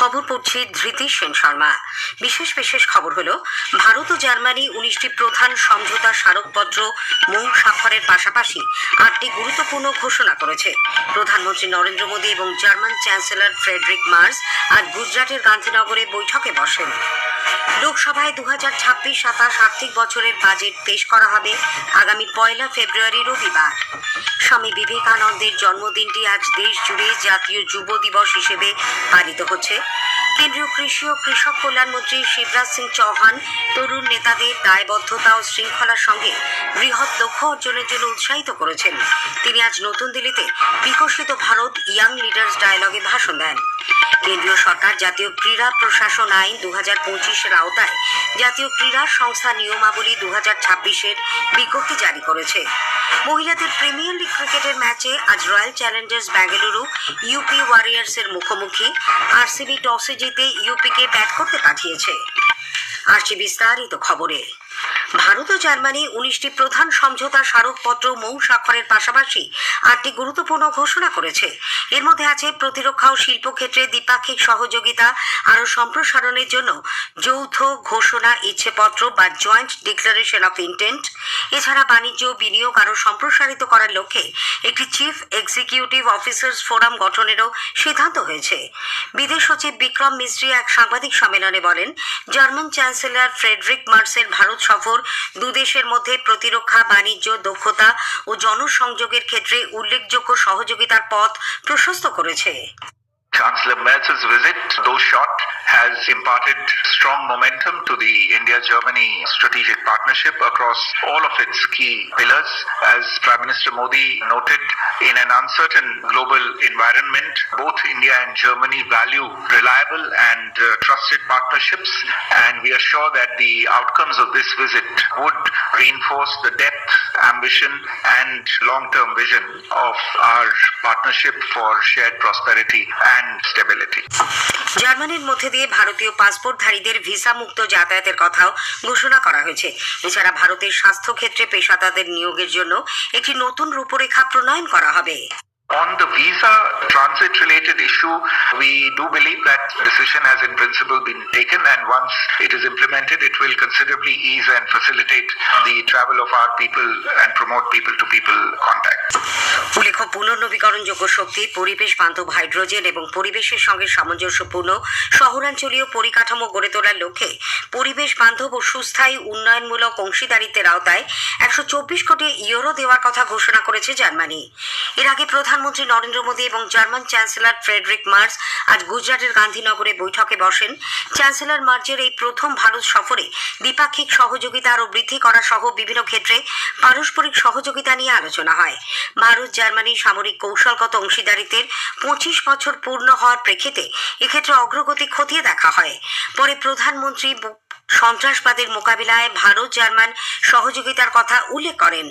খবর পড়ছি ধৃতি সেন শর্মা। বিশেষ খবর হলো, ভারত ও জার্মানি 19টি প্রধান সমঝোতা স্মারকপত্র মৌ স্বাক্ষরের পাশাপাশি 8টি গুরুত্বপূর্ণ ঘোষণা করেছে। প্রধানমন্ত্রী নরেন্দ্র মোদী এবং জার্মান চ্যান্সেলর ফ্রেডরিক মার্জ আজ গুজরাটের গান্ধীনগরে বৈঠকে বসেন। লোকসভায় 2026-27 আর্থিক বছরের বাজেট পেশ করা হবে আগামী 1 ফেব্রুয়ারি রবিবার। স্বামী বিবেকানন্দের জন্মদিনটি আজ দেশ জুড়ে জাতীয় যুব দিবস হিসেবে পালিত হচ্ছে। কেন্দ্রীয় কৃষি ও কৃষক কল্যাণ মন্ত্রী শিবরাজ সিং চৌহান তরুণ নেতাদের দায়বদ্ধতা ও শৃঙ্খলার সঙ্গে বৃহৎ লক্ষ্য অর্জনের জন্য উৎসাহিত করেছেন। তিনি আজ নতুন দিল্লিতে বিকশিত ভারত ইয়াং লিডার্স ডায়ালগে ভাষণ দেন। কেন্দ্রীয় সরকার জাতীয় ক্রীড়া প্রশাসন আইন 2025-এর আওতায় জাতীয় ক্রীড়া সংস্থা নিয়মাবলী 2026-এর বিজ্ঞপ্তি জারি করেছে। মহিলাদের প্রিমিয়ার লিগ ক্রিকেটের ম্যাচে আজ রয়্যাল চ্যালেঞ্জার্স বেঙ্গালুরু ইউপি ওয়ারিয়ার্সের মুখোমুখি। আরসিবি টসে জিতে ইউপিকে ব্যাট করতে পাঠিয়েছে। আসছে বিস্তারিত খবরে। ভারত ও জার্মানি 19টি প্রধান সমঝোতা স্মারকপত্র মৌ স্বাক্ষরের পাশাপাশি 8টি গুরুত্বপূর্ণ ঘোষণা করেছে। এর মধ্যে আছে প্রতিরক্ষা ও শিল্প ক্ষেত্রে দ্বিপাক্ষিক সহযোগিতা আরও সম্প্রসারণের জন্য যৌথ ঘোষণা ইচ্ছেপত্র বা জয়েন্ট ডিক্লারেশন অফ ইন্টেন্ট। এছাড়া বাণিজ্য বিনিয়োগ আরও সম্প্রসারিত করার লক্ষ্যে একটি চিফ এক্সিকিউটিভ অফিসার্স ফোরাম গঠনেরও সিদ্ধান্ত হয়েছে। বিদেশ সচিব বিক্রম মিস্ত্রি এক সাংবাদিক সম্মেলনে বলেন, জার্মান চ্যান্সেলর ফ্রেডরিক মার্সের ভারত সফর দুদেশের মধ্যে প্রতিরক্ষা, বাণিজ্য, দক্ষতা ও জনসংযোগের ক্ষেত্রে উল্লেখযোগ্য সহযোগিতার পথ প্রশস্ত করেছে। Chancellor Merz's visit, though short, has imparted strong momentum to the India-Germany strategic partnership across all of its key pillars. As Prime Minister Modi noted, in an uncertain global environment, both India and Germany value reliable and trusted partnerships, and we are sure that the outcomes of this visit would reinforce the depth, ambition and long-term vision of our partnership for shared prosperity and stability. জার্মানির মধ্যে দিয়ে ভারতীয় পাসপোর্টধারীদের visa মুক্ত যাতায়াতের কথাও ঘোষণা করা হয়েছে। এছাড়া ভারতের স্বাস্থ্য ক্ষেত্রে পেশাদারদের নিয়োগের জন্য একটি নতুন রূপরেখা প্রণয়ন করা হবে। On the visa transit related issue, we do believe that decision has in principle been taken, and once it is implemented, it will considerably ease and facilitate the travel of our people and promote people to people contact. উল্লেখ্য, পুনর্নবীকরণযোগ্য শক্তি, পরিবেশ বান্ধব hydrogen এবং পরিবেশের সঙ্গে সামঞ্জস্যপূর্ণ শহরাঞ্চলীয় পরিকাঠামো গড়ে তোলার লক্ষ্যে পরিবেশ বান্ধব ও সুস্থায়ী উন্নয়নমূলক অংশীদারিত্বের আওতায় 124 কোটি ইউরো দেওয়ার কথা ঘোষণা করেছে জার্মানি। এর আগে প্রধানমন্ত্রী নরেন্দ্র মোদী এবং জার্মান চ্যান্সেলর ফ্রেডরিক মার্জ আজ গুজরাটের গান্ধীনগরে বৈঠকে বসেন। চ্যান্সেলর মার্জের এই প্রথম ভারত সফরে দ্বিপাক্ষিক সহযোগিতা আরও বৃদ্ধি করা সহ বিভিন্ন ক্ষেত্রে পারস্পরিক সহযোগিতা নিয়ে আলোচনা হয়। ভারত জার্মানি সামরিক কৌশলগত অংশীদারিত্বের 25 বছর পূর্ণ হওয়ার প্রেক্ষিতে এক্ষেত্রে অগ্রগতি খতিয়ে দেখা হয়। পরে প্রধানমন্ত্রী সন্ত্রাসবাদের মোকাবিলায় ভারত জার্মান সহযোগিতার কথা উল্লেখ করেন।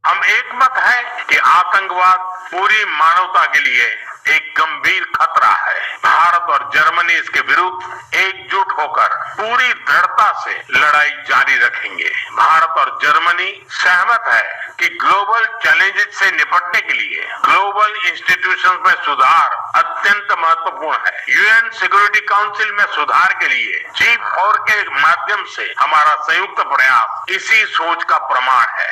हम एकमत है कि आतंकवाद पूरी मानवता के लिए एक गंभीर खतरा है। भारत और जर्मनी इसके विरुद्ध एकजुट होकर पूरी दृढ़ता से लड़ाई जारी रखेंगे। भारत और जर्मनी सहमत है कि ग्लोबल चैलेंजेस से निपटने के लिए ग्लोबल इंस्टीट्यूशंस में सुधार अत्यंत महत्वपूर्ण है। यूएन सिक्योरिटी काउंसिल में सुधार के लिए G4 के माध्यम से हमारा संयुक्त प्रयास इसी सोच का प्रमाण है।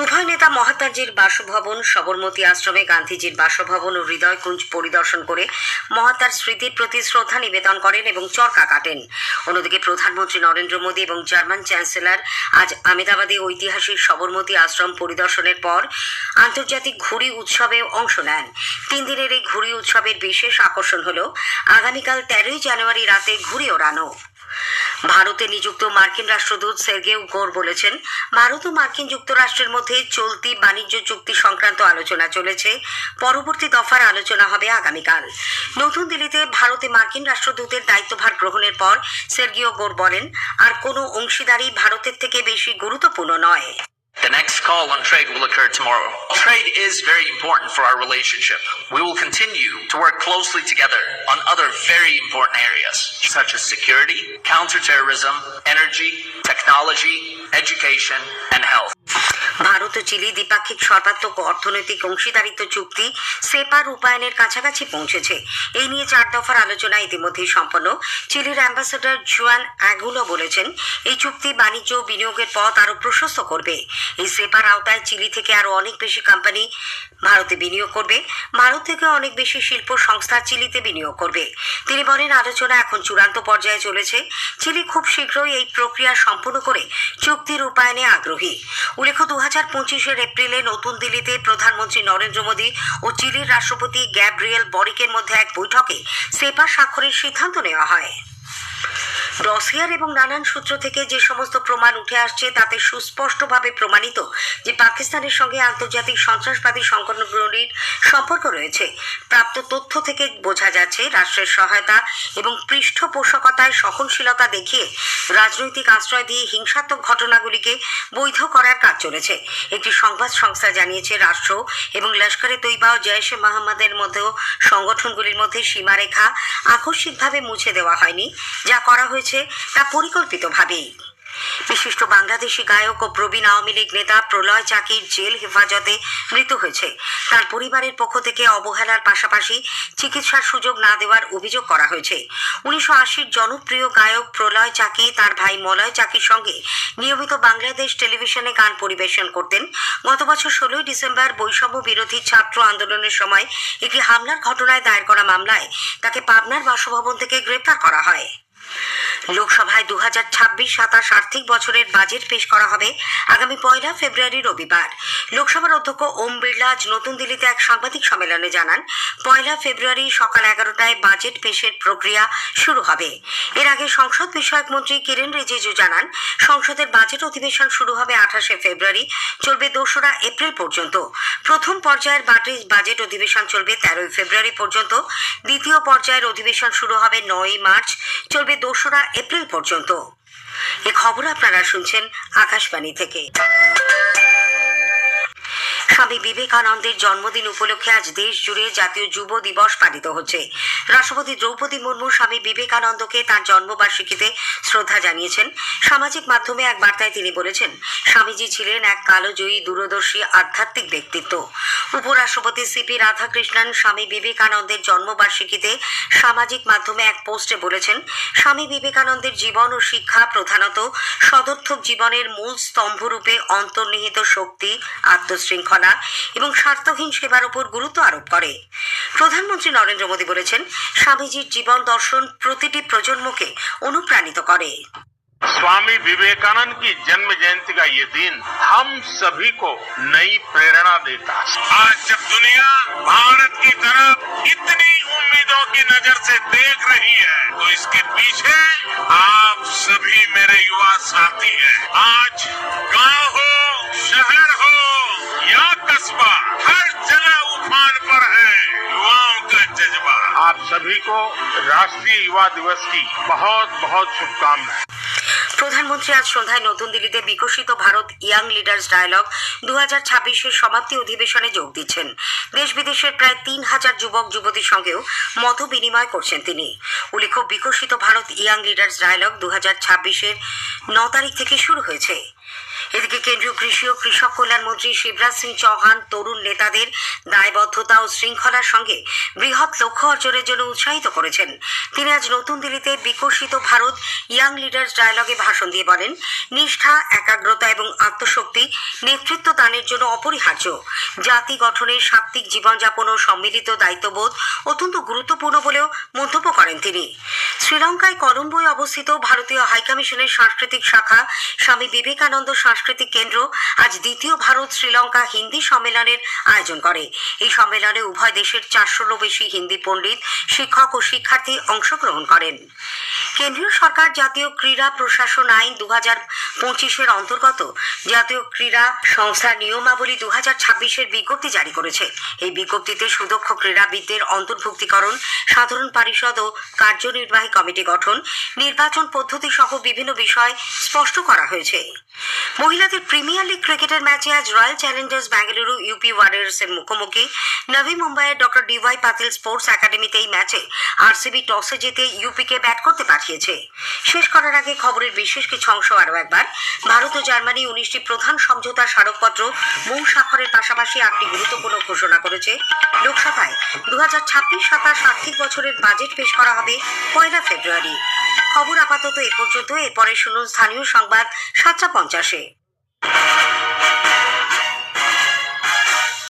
উভয় নেতা মহাত্মাজির বাসভবন, সবরমতী আশ্রমে গান্ধীজির বাসভবন ও হৃদয়কুঞ্জ পরিদর্শন করে মহাত্মার স্মৃতির প্রতি শ্রদ্ধা নিবেদন করেন এবং চরকা কাটেন। অন্যদিকে প্রধানমন্ত্রী নরেন্দ্র মোদী এবং জার্মান চ্যান্সেলর আজ আহমেদাবাদে ঐতিহাসিক সবরমতী আশ্রম পরিদর্শনের পর আন্তর্জাতিক ঘুড়ি উৎসবে অংশ নেন। 3 দিনের এই ঘুড়ি উৎসবের বিশেষ আকর্ষণ হল আগামীকাল 13 জানুয়ারি রাতে ঘুড়ি ওড়ানো। ভারতে নিযুক্ত মার্কিন রাষ্ট্রদূত সের্গেই গোর বলেছেন, ভারত ও মার্কিন যুক্তরাষ্ট্রের মধ্যে চলতি বাণিজ্য চুক্তি সংক্রান্ত আলোচনা চলেছে। পরবর্তী দফার আলোচনা হবে আগামীকাল। নতুন দিল্লিতে ভারতে মার্কিন রাষ্ট্রদূতের দায়িত্বভার গ্রহণের পর সের্গেই গোর বলেন, আর কোনো অংশীদারি ভারতের থেকে বেশি গুরুত্বপূর্ণ নয়। The next call on trade will occur tomorrow. Trade is very important for our relationship. We will continue to work closely together on other very important areas, such as security, counterterrorism, energy, technology, education, and health. Bharat ও Chile দ্বিপাক্ষিক সর্বাত্মক অর্থনৈতিক অংশীদারিত্ব চুক্তি সেপা রূপায়ণের কাছাকাছি পৌঁছেছে। এই নিয়ে 4 দফার আলোচনা ইতিমধ্যেই সম্পন্ন। চিলির অ্যাম্বাসেডর জুয়ান অ্যাগুলো বলেছেন, এই চুক্তি বাণিজ্য ও বিনিয়োগের পথ আরও প্রশস্ত করবে। এই সেপার আওতায় চিলি থেকে আরও অনেক বেশি কোম্পানি ভারতে বিনিয়োগ করবে। ভারত থেকে অনেক বেশি শিল্প সংস্থা চিলিতে বিনিয়োগ করবে। তিনি বলেন, আলোচনা এখন চূড়ান্ত পর্যায়ে চলেছে। চিলি খুব শীঘ্রই এই প্রক্রিয়া সম্পূর্ণ করে চুক্তি রূপায়ণে আগ্রহী। উল্লেখ্য, 2025 এপ্রিলে নতুন দিল্লিতে প্রধানমন্ত্রী নরেন্দ্র মোদী ও চিলির রাষ্ট্রপতি গ্যাব্রিয়েল বরিকের মধ্যে এক বৈঠকে সেপা স্বাক্ষরের সিদ্ধান্ত নেওয়া হয়। ডসিয়ার এবং নানান সূত্র থেকে যে সমস্ত প্রমাণ উঠে আসছে তাতে সুস্পষ্টভাবে প্রমাণিত যে পাকিস্তানের সঙ্গে আন্তর্জাতিক সন্ত্রাসবাদী সংগঠনগুলির সম্পর্ক রয়েছে। প্রাপ্ত তথ্য থেকে বোঝা যাচ্ছে, রাষ্ট্রের সহায়তা এবং পৃষ্ঠপোষকতায় সহনশীলতা দেখিয়ে রাজনৈতিক আশ্রয় দিয়ে হিংসাত্মক ঘটনাগুলিকে বৈধ করার কাজ চলেছে। একটি সংবাদ সংস্থা জানিয়েছে, রাষ্ট্র এবং লস্করে তৈবা ও জৈশ-এ মোহাম্মদের মধ্যেও সংগঠনগুলির মধ্যে সীমারেখা আকস্মিকভাবে মুছে দেওয়া হয়নি। যা করা হয়েছে তা পরিকল্পিতভাবেই। বিশিষ্ট বাংলাদেশি গায়ক ও প্রবীণ আওয়ামী লীগ নেতা প্রলয় চাকির জেল হেফাজতে মৃত্যু হয়েছে। তার পরিবারের পক্ষ থেকে অবহেলার পাশাপাশি চিকিৎসার সুযোগ না দেওয়ার অভিযোগ করা হয়েছে। 1980-র জনপ্রিয় গায়ক প্রলয় চাকি তার ভাই মলয় চাকির সঙ্গে নিয়মিত বাংলাদেশ টেলিভিশনে গান পরিবেশন করতেন। গত বছর 16 ডিসেম্বর বৈষম্য বিরোধী ছাত্র আন্দোলনের সময় একটি হামলার ঘটনায় দায়ের করা মামলায় তাকে পাবনার বাসভবন থেকে গ্রেপ্তার করা হয়। লোকসভায় 2026-27 আর্থিক বছরের বাজেট পেশ করা হবে আগামী 1 ফেব্রুয়ারি রবিবার। লোকসভার অধ্যক্ষ ওম বিড়লা আজ নতুন দিল্লিতে এক সাংবাদিক সম্মেলনে জানান, 1 ফেব্রুয়ারি সকাল 11টায় বাজেট পেশের প্রক্রিয়া শুরু হবে। এর আগে সংসদ বিষয়ক মন্ত্রী কিরেন রিজিজু জানান, সংসদের বাজেট অধিবেশন শুরু হবে 28 ফেব্রুয়ারি, চলবে 2রা এপ্রিল পর্যন্ত। প্রথম পর্যায়ের বাজেট অধিবেশন চলবে 13 ফেব্রুয়ারি পর্যন্ত। দ্বিতীয় পর্যায়ের অধিবেশন শুরু হবে 9 মার্চ, চলবে 2রা এপ্রিল পর্যন্ত। এই খবর আপনারা শুনছেন আকাশবাণী থেকে। স্বামী বিবেকানন্দের জন্মদিন উপলক্ষে আজ দেশ জুড়ে জাতীয় যুব দিবস পালিত হচ্ছে। রাষ্ট্রপতি দ্রৌপদী মুর্মু স্বামী বিবেকানন্দকে তার জন্মবার্ষিকীতে শ্রদ্ধা জানিয়েছেন। সামাজিক মাধ্যমে এক বার্তায় তিনি বলেছেন, স্বামীজি ছিলেন এক কালজয়ী দূরদর্শী আধ্যাত্মিক ব্যক্তিত্ব। উপরাষ্ট্রপতি সিপি রাধাকৃষ্ণন স্বামী বিবেকানন্দের জন্মবার্ষিকীতে সামাজিক মাধ্যমে এক পোস্টে বলেছেন, স্বামী বিবেকানন্দের জীবন ও শিক্ষা প্রধানত সদর্থক জীবনের মূল স্তম্ভরূপে অন্তর্নিহিত শক্তি, আত্মশৃঙ্খলা এবং স্বার্থহীন সেবার উপর গুরুত্ব আরোপ করে। প্রধানমন্ত্রী নরেন্দ্র মোদী বলেছেন, স্বামীজির জীবন দর্শন প্রতিটি প্রজন্মকে অনুপ্রাণিত করে। स्वामी विवेकानंद की जन्म जयंती का ये दिन हम सभी को नई प्रेरणा देता है। आज जब दुनिया भारत की तरफ इतनी उम्मीदों की नजर से देख रही है, तो इसके पीछे आप सभी मेरे युवा साथी हैं। आज गांव हो, शहर हो या कस्बा, हर जगह उफान पर है युवाओं का जज्बा। आप सभी को राष्ट्रीय युवा दिवस की बहुत बहुत शुभकामनाएं। প্রধানমন্ত্রী আজ সন্ধ্যায় নতুন দিল্লিতে বিকশিত ভারত ইয়াং লিডার্স ডায়ালগ 2026-এর সমাপ্তি অধিবেশনে যোগ দিচ্ছেন। দেশ বিদেশের প্রায় 3000 যুবক যুবতীর সঙ্গেও মত বিনিময় করছেন তিনি। উল্লেখ্য, বিকশিত ভারত ইয়াং লিডার্স ডায়ালগ 2026-এর 9 তারিখ থেকে শুরু হয়েছে। এদিকে কেন্দ্রীয় কৃষি ও কৃষক কল্যাণ মন্ত্রী শিবরাজ সিং চৌহান তরুণ নেতাদের দায়বদ্ধতা ও শৃঙ্খলার সঙ্গে বৃহৎ লক্ষ্য অর্জনের জন্য উৎসাহিত করেছেন। তিনি আজ নতুন দিল্লিতে বিকশিত ভারত ইয়াং লিডার্স ডায়ালগে ভাষণ দিয়ে বলেন, নিষ্ঠা, একাগ্রতা এবং আত্মশক্তি নেতৃত্ব দানের জন্য অপরিহার্য। জাতি গঠনের সাত্ত্বিক জীবনযাপন ও সম্মিলিত দায়িত্ববোধ অত্যন্ত গুরুত্বপূর্ণ বলেও মন্তব্য করেন তিনি। শ্রীলঙ্কায় কলম্বোয় অবস্থিত ভারতীয় হাইকমিশনের সাংস্কৃতিক শাখা স্বামী বিবেকানন্দ সাংস্কৃতিক কেন্দ্র আজ দ্বিতীয় ভারত শ্রীলঙ্কা হিন্দি সম্মেলনের আয়োজন করে। এই সম্মেলনে উভয় দেশের 400-রও বেশি হিন্দি পণ্ডিত, শিক্ষক ও শিক্ষার্থী অংশগ্রহণ করেন। কেন্দ্রীয় সরকার জাতীয় ক্রীড়া প্রশাসন আইন 2025-এর অন্তর্গত জাতীয় ক্রীড়া সংস্থার নিয়মাবলী 2026-এর বিজ্ঞপ্তি জারি করেছে। এই বিজ্ঞপ্তিতে সুদক্ষ ক্রীড়াবিদদের অন্তর্ভুক্তিকরণ, সাধারণ পরিষদ ও কার্যনির্বাহী কমিটি গঠন, নির্বাচন পদ্ধতি সহ বিভিন্ন বিষয় স্পষ্ট করা হয়েছে। মহিলাদের প্রিমিয়ার লিগ ক্রিকেটের ম্যাচে আজ royal Challengers Bengaluru UP Warriors এর মুখোমুখি। নভি মুম্বাইয়ের ডক্টর ডিওয়াই পাতিল স্পোর্টস একাডেমিতে এই ম্যাচে আরসিবি টসে জিতে ইউপিকে ব্যাট করতে পাঠিয়েছে। শেষ করার আগে খবরের বিশেষ কিছু অংশ আরও একবার। ভারত ও জার্মানি 19টি প্রধান সমঝোতা স্মারকপত্র মৌ স্বাক্ষরের পাশাপাশি 8টি গুরুত্বপূর্ণ ঘোষণা করেছে। লোকসভায় 2026-27 আর্থিক বছরের বাজেট পেশ করা হবে 1 ফেব্রুয়ারি। খবর আপাতত এ পর্যন্ত। এরপরে শুনুন স্থানীয় সংবাদ 7:50-এ।